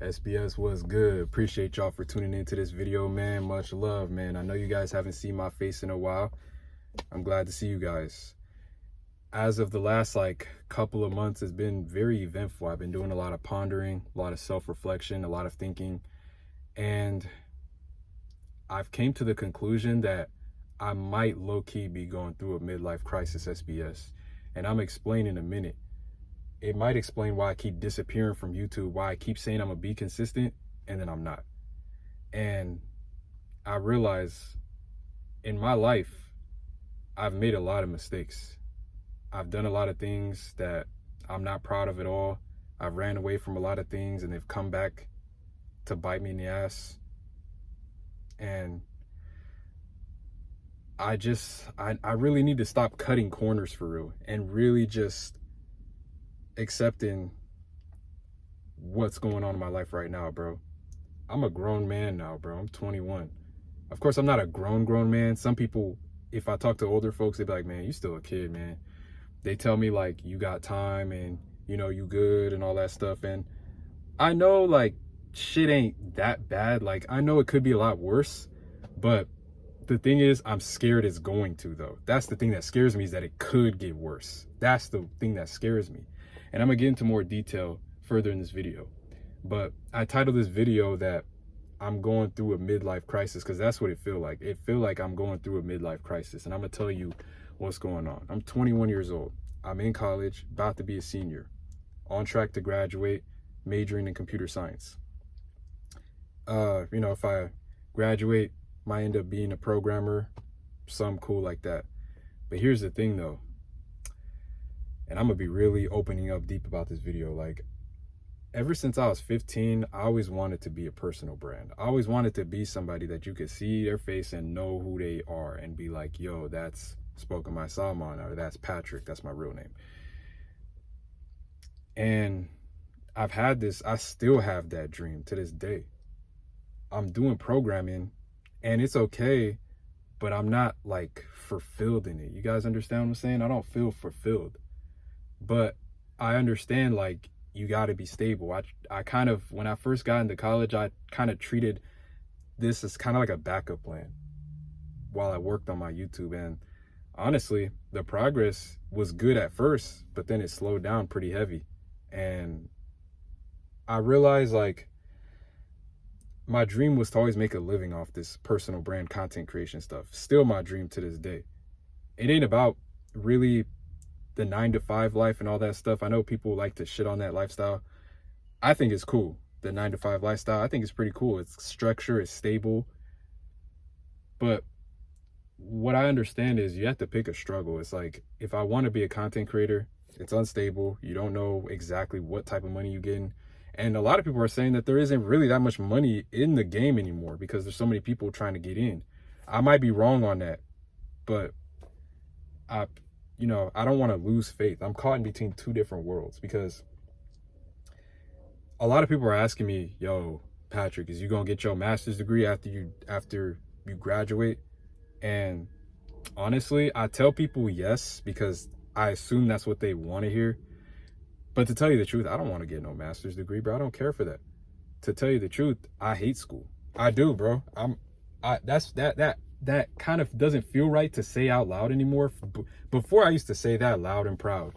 SBS was good. Appreciate y'all for tuning into this video, man. Much love, man. I know you guys haven't seen my face in a while. I'm glad to see you guys. As of the last couple of months, it's been very eventful. I've been doing a lot of pondering, a lot of self-reflection, a lot of thinking, and I've came to the conclusion that I might low-key be going through a midlife crisis, SBS, and I'm explaining in a minute. It might explain why I keep disappearing from YouTube, why I keep saying I'm gonna be consistent and then I'm not. And I realize in my life, I've made a lot of mistakes. I've done a lot of things that I'm not proud of at all. I've ran away from a lot of things and they've come back to bite me in the ass. And I really need to stop cutting corners for real and really just accepting what's going on in my life right now, bro. I'm a grown man now, bro. I'm 21. Of course, I'm not a grown man. Some people, if I talk to older folks, they'd be like, man, you still a kid, man. They tell me like, you got time and you know, you good and all that stuff. And I know like shit ain't that bad. Like I know it could be a lot worse, but the thing is, I'm scared it's going to though. That's the thing that scares me, is that it could get worse. That's the thing that scares me. And I'm gonna get into more detail further in this video. But I titled this video that I'm going through a midlife crisis because that's what it feel like. It feel like I'm going through a midlife crisis, and I'm gonna tell you what's going on. I'm 21 years old. I'm in college, about to be a senior, on track to graduate, majoring in computer science. You know, if I graduate, might end up being a programmer, something cool like that. But here's the thing though, and I'm gonna be really opening up deep about this video. Like, ever since I was 15, I always wanted to be a personal brand. I always wanted to be somebody that you could see their face and know who they are and be like, yo, that's Spoken by Salman, or that's Patrick, that's my real name. And I've had this, I still have that dream to this day. I'm doing programming and it's okay, but I'm not like fulfilled in it. You guys understand what I'm saying? I don't feel fulfilled. But I understand like you got to be stable. I kind of, when I first got into college, I kind of treated this as kind of like a backup plan while I worked on my YouTube. And honestly, the progress was good at first, but then it slowed down pretty heavy. And I realized like my dream was to always make a living off this personal brand content creation stuff. Still my dream to this day. It ain't about really the 9-to-5 life and all that stuff. I know people like to shit on that lifestyle. I think it's cool. The 9-to-5 lifestyle, I think it's pretty cool. It's structured, it's stable. But what I understand is you have to pick a struggle. It's like, if I want to be a content creator, it's unstable. You don't know exactly what type of money you're getting. And a lot of people are saying that there isn't really that much money in the game anymore because there's so many people trying to get in. I might be wrong on that, but I don't want to lose faith. I'm caught in between two different worlds because a lot of people are asking me, yo, Patrick, is you going to get your master's degree after you graduate? And honestly, I tell people yes, because I assume that's what they want to hear. But to tell you the truth, I don't want to get no master's degree, bro. I don't care for that. To tell you the truth, I hate school. I do, bro. That kind of doesn't feel right to say out loud anymore. Before I used to say that loud and proud,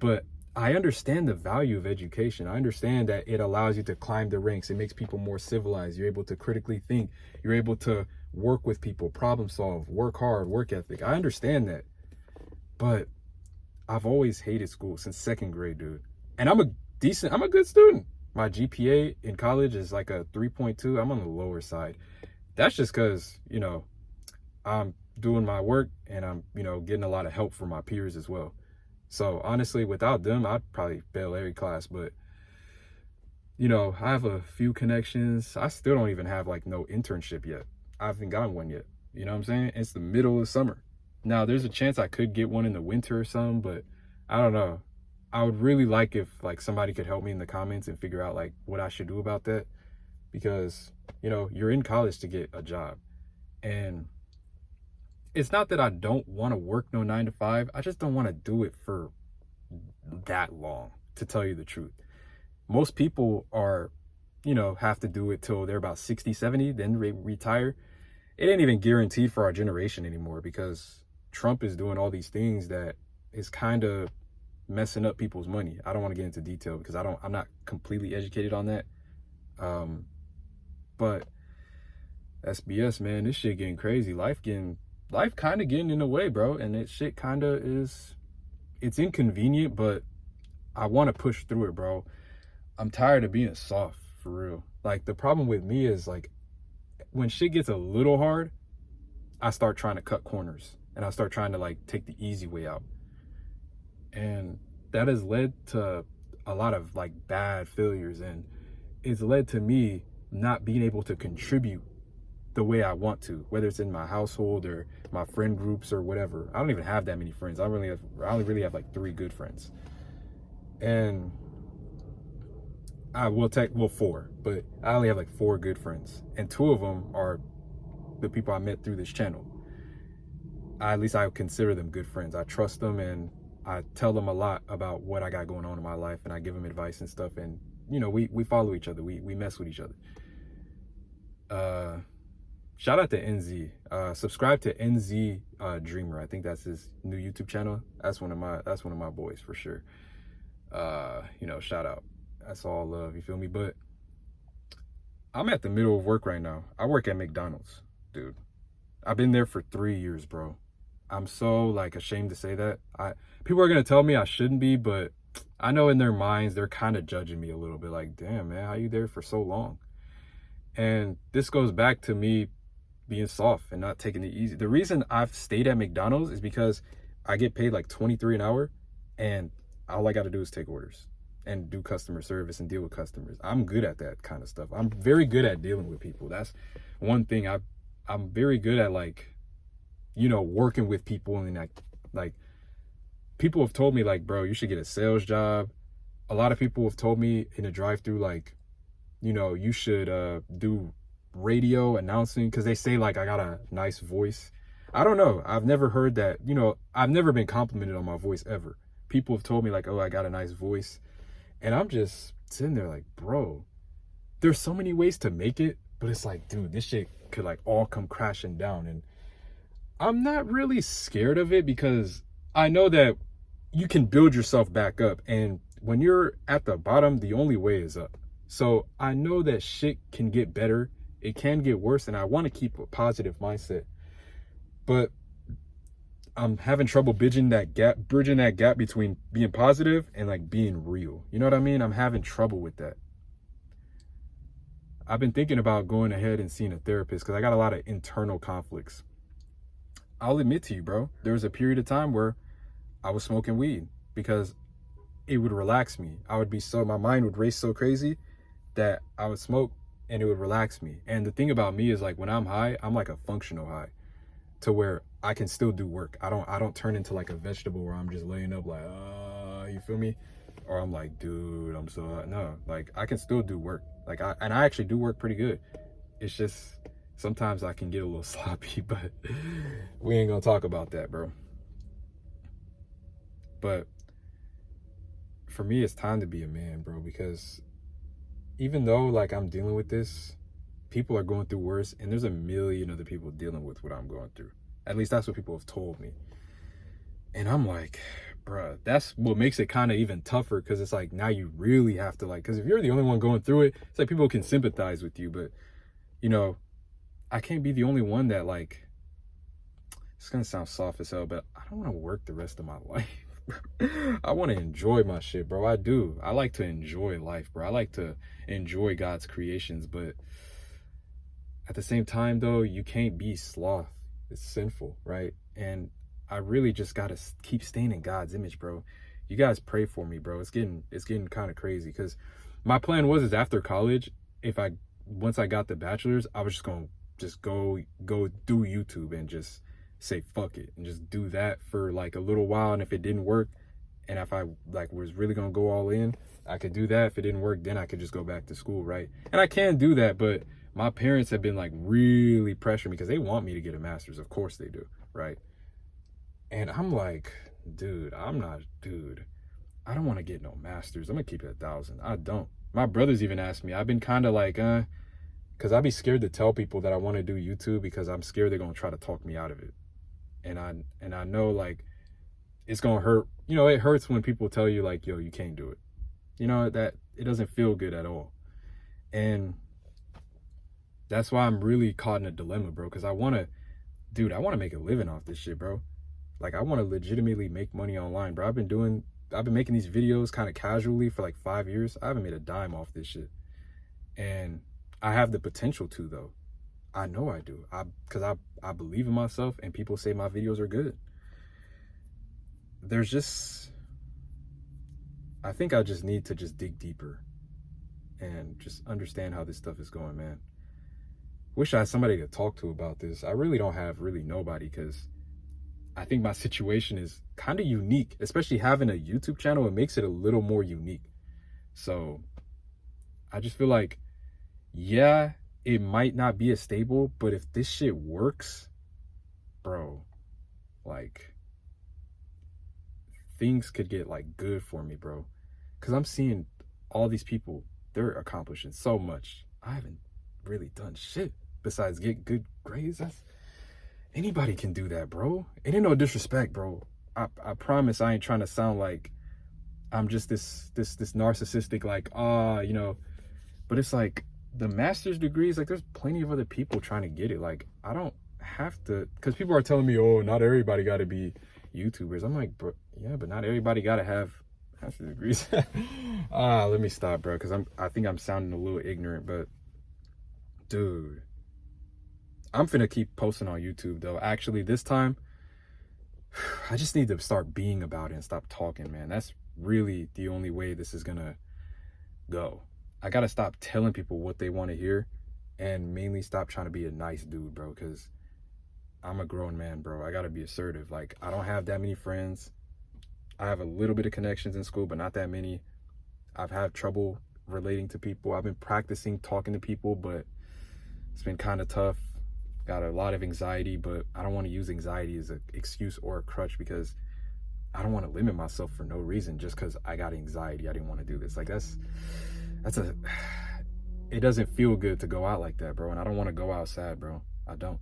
but I understand the value of education. I understand that it allows you to climb the ranks. It makes people more civilized. You're able to critically think. You're able to work with people, problem solve, work hard, work ethic. I understand that, but I've always hated school since 2nd grade, dude. And I'm a good student. My GPA in college is like a 3.2. I'm on the lower side. That's just because, you know, I'm doing my work and I'm, you know, getting a lot of help from my peers as well. So honestly, without them, I'd probably fail every class. But, you know, I have a few connections. I still don't even have like no internship yet. I haven't gotten one yet. You know what I'm saying? It's the middle of summer. Now, there's a chance I could get one in the winter or something, but I don't know. I would really like if like somebody could help me in the comments and figure out like what I should do about that, because, you know, you're in college to get a job. And it's not that I don't want to work no 9-to-5. I just don't want to do it for that long, to tell you the truth. Most people are have to do it till they're about 60, 70, then retire. It ain't even guaranteed for our generation anymore because Trump is doing all these things that is kind of messing up people's money. I don't want to get into detail because I'm not completely educated on that. But SBS, man, this shit getting crazy. Life kind of getting in the way, bro. And it shit kind of it's inconvenient, but I want to push through it, bro. I'm tired of being soft, for real. Like, the problem with me is, like, when shit gets a little hard, I start trying to cut corners and I start trying to, like, take the easy way out. And that has led to a lot of, like, bad failures, and it's led to me not being able to contribute the way I want to, whether it's in my household or my friend groups or whatever. I don't even have that many friends. I only really have like 3 good friends. And I will take, 4, but I only have like 4 good friends, and 2 of them are the people I met through this channel. At least I consider them good friends. I trust them, and I tell them a lot about what I got going on in my life, and I give them advice and stuff, and we follow each other, we mess with each other. Shout out to NZ. Subscribe to NZ Dreamer. I think that's his new YouTube channel. That's one of my boys for sure. Shout out. That's all love, you feel me? But I'm at the middle of work right now. I work at McDonald's, dude. I've been there for 3 years, bro. I'm so, like, ashamed to say that. People are gonna tell me I shouldn't be, but I know in their minds they're kind of judging me a little bit, like, damn, man, how you there for so long? And this goes back to me being soft and not taking it easy. The reason I've stayed at McDonald's is because I get paid like $23 an hour, and all I got to do is take orders and do customer service and deal with customers. I'm good at that kind of stuff. I'm very good at dealing with people. That's one thing I'm very good at, like, working with people. And like people have told me, like, bro, you should get a sales job. A lot of people have told me in a drive-through, like, you should do radio announcing, because they say, like, I got a nice voice. I don't know. I've never heard that. I've never been complimented on my voice ever. People have told me, like, oh, I got a nice voice. And I'm just sitting there like, bro, there's so many ways to make it, but it's like, dude, this shit could, like, all come crashing down. And I'm not really scared of it because I know that you can build yourself back up. And when you're at the bottom, the only way is up. So I know that shit can get better. It can get worse. And I want to keep a positive mindset. But I'm having trouble bridging that gap between being positive and, like, being real. You know what I mean? I'm having trouble with that. I've been thinking about going ahead and seeing a therapist because I got a lot of internal conflicts. I'll admit to you, bro, there was a period of time where I was smoking weed because it would relax me. My mind would race so crazy that I would smoke and it would relax me. And the thing about me is, like, when I'm high, I'm like a functional high, to where I can still do work. I don't turn into like a vegetable where I'm just laying up like, you feel me? Or I'm like, dude, I'm so hot. No, like, I can still do work. Like, I actually do work pretty good. It's just sometimes I can get a little sloppy, but we ain't gonna talk about that, bro. But for me, it's time to be a man, bro, because even though, like, I'm dealing with this, people are going through worse, and there's a million other people dealing with what I'm going through. At least that's what people have told me. And I'm like, bruh, that's what makes it kind of even tougher, because it's like, now you really have to, like, because if you're the only one going through it, it's like people can sympathize with you, but, I can't be the only one that, like, it's gonna sound soft as hell, but I don't want to work the rest of my life. I want to enjoy my shit, bro. I do. I like to enjoy life, bro. I like to enjoy God's creations, but at the same time, though, you can't be sloth. It's sinful, right? And I really just gotta keep staying in God's image, bro. You guys pray for me, bro. It's getting kind of crazy, because my plan was, is after college, once I got the bachelor's, I was just gonna go do YouTube and just say fuck it and just do that for like a little while. And if it didn't work, and if I like was really gonna go all in, I could do that. If it didn't work, then I could just go back to school, right? And I can do that, but my parents have been like really pressuring me because they want me to get a master's. Of course they do, right? And I'm like, dude, I don't want to get no master's. I'm gonna keep it 1,000. I don't. My brothers even asked me. I've been kind of like, because I'd be scared to tell people that I want to do YouTube because I'm scared they're gonna try to talk me out of it. And I know like it's gonna hurt. You know, it hurts when people tell you like, yo, you can't do it. You know, that it doesn't feel good at all. And that's why I'm really caught in a dilemma, bro. Because I want to make a living off this shit, bro. Like, I want to legitimately make money online, bro. I've been making these videos kind of casually for like 5 years. I haven't made a dime off this shit. And I have the potential to, though. I know I do. Because I believe in myself, and people say my videos are good. I think I just need to just dig deeper and just understand how this stuff is going, man. Wish I had somebody to talk to about this. I really don't have nobody, because I think my situation is kind of unique, especially having a YouTube channel. It makes it a little more unique. So I just feel like, yeah, it might not be as stable, but if this shit works, bro, like, things could get like good for me, bro. Because I'm seeing all these people, they're accomplishing so much. I haven't really done shit besides get good grades. Anybody can do that, bro. And ain't no disrespect, bro. I promise I ain't trying to sound like I'm just this narcissistic, like, you know, but it's like the master's degrees, like, there's plenty of other people trying to get it. Like, I don't have to, because people are telling me, oh, not everybody got to be YouTubers. I'm like, bro, yeah, but not everybody got to have master's degrees. Let me stop, bro, because I think I'm sounding a little ignorant, but dude, I'm finna keep posting on YouTube, though. Actually, this time, I just need to start being about it and stop talking, man. That's really the only way this is gonna go. I gotta stop telling people what they want to hear, and mainly stop trying to be a nice dude, bro, because I'm a grown man, bro. I gotta be assertive. Like, I don't have that many friends. I have a little bit of connections in school, but not that many. I've had trouble relating to people. I've been practicing talking to people, but it's been kind of tough. Got a lot of anxiety, but I don't want to use anxiety as an excuse or a crutch, because I don't want to limit myself for no reason just because I got anxiety. I didn't want to do this. Like, it doesn't feel good to go out like that, bro. And I don't want to go out sad, bro. I don't.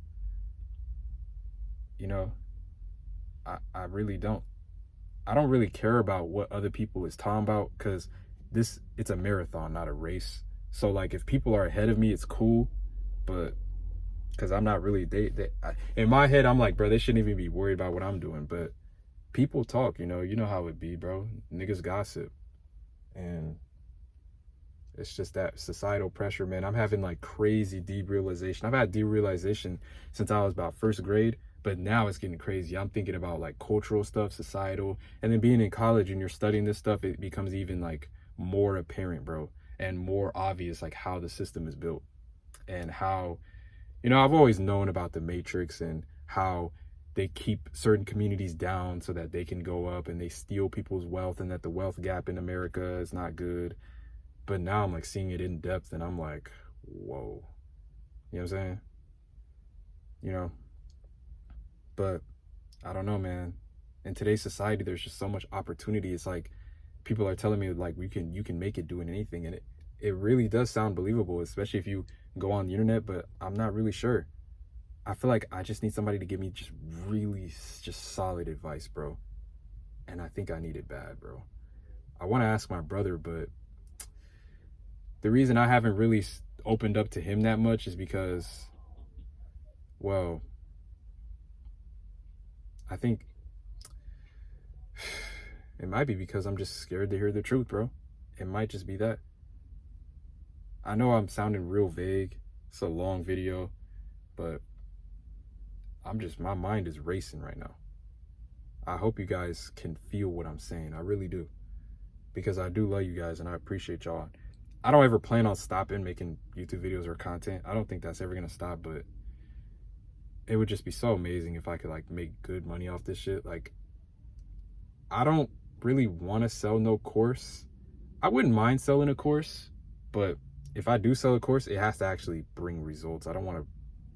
You know, I really don't. I don't really care about what other people is talking about, because it's a marathon, not a race. So like, if people are ahead of me, it's cool, but because I'm not really, in my head, I'm like, bro, they shouldn't even be worried about what I'm doing. But people talk, you know how it be, bro. Niggas gossip. And it's just that societal pressure, man. I'm having like crazy derealization. I've had derealization since I was about first grade, but now it's getting crazy. I'm thinking about like cultural stuff, societal, and then being in college and you're studying this stuff, it becomes even like more apparent, bro, and more obvious, like how the system is built and how, you know, I've always known about the Matrix and how they keep certain communities down so that they can go up, and they steal people's wealth, and that the wealth gap in America is not good. But now I'm like seeing it in depth, and I'm like, whoa. You know what I'm saying? You know? But I don't know, man. In today's society, there's just so much opportunity. It's like people are telling me like you can make it doing anything, and it really does sound believable, especially if you go on the internet, but I'm not really sure. I feel like I just need somebody to give me just really just solid advice, bro. And I think I need it bad, bro. I want to ask my brother, but the reason I haven't really opened up to him that much is because, well, I think it might be because I'm just scared to hear the truth, bro. It might just be that. I know I'm sounding real vague. It's a long video, but my mind is racing right now. I hope you guys can feel what I'm saying. I really do. Because I do love you guys and I appreciate y'all. I don't ever plan on stopping making YouTube videos or content. I don't think that's ever gonna stop, but it would just be so amazing if I could like make good money off this shit. Like, I don't really want to sell no course. I wouldn't mind selling a course, but if I do sell a course, it has to actually bring results. I don't want to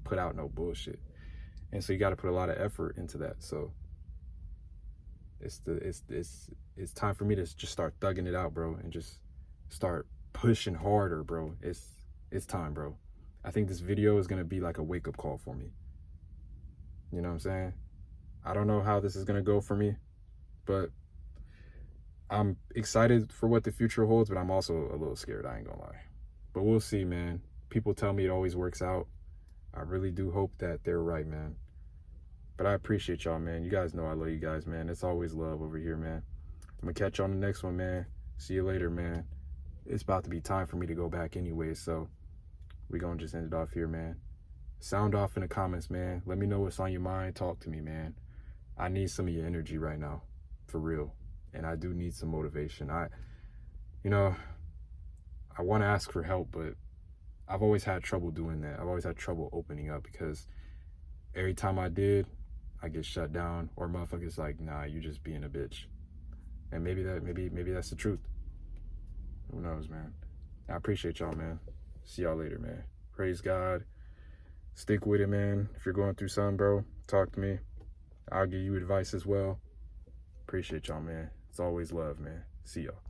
put out no bullshit. And so you got to put a lot of effort into that. So it's time for me to just start thugging it out, bro, and just start pushing harder, bro. It's time, bro. I think this video is gonna be like a wake-up call for me. You know what I'm saying? I don't know how this is gonna go for me, but I'm excited for what the future holds, but I'm also a little scared, I ain't gonna lie. But we'll see, man. People tell me it always works out. I really do hope that they're right, man. But I appreciate y'all, man. You guys know I love you guys, man. It's always love over here, man. I'm gonna catch you on the next one, man. See you later, man. It's about to be time for me to go back anyway, so we're gonna just end it off here, man. Sound off in the comments, man. Let me know what's on your mind. Talk to me, man. I need some of your energy right now, for real. And I do need some motivation. I want to ask for help, but I've always had trouble doing that. I've always had trouble opening up because every time I did, I get shut down, or motherfuckers like, nah, you just being a bitch. And maybe that's the truth. Who knows, man? I appreciate y'all, man. See y'all later, man. Praise God. Stick with it, man. If you're going through something, bro, talk to me. I'll give you advice as well. Appreciate y'all, man. It's always love, man. See y'all.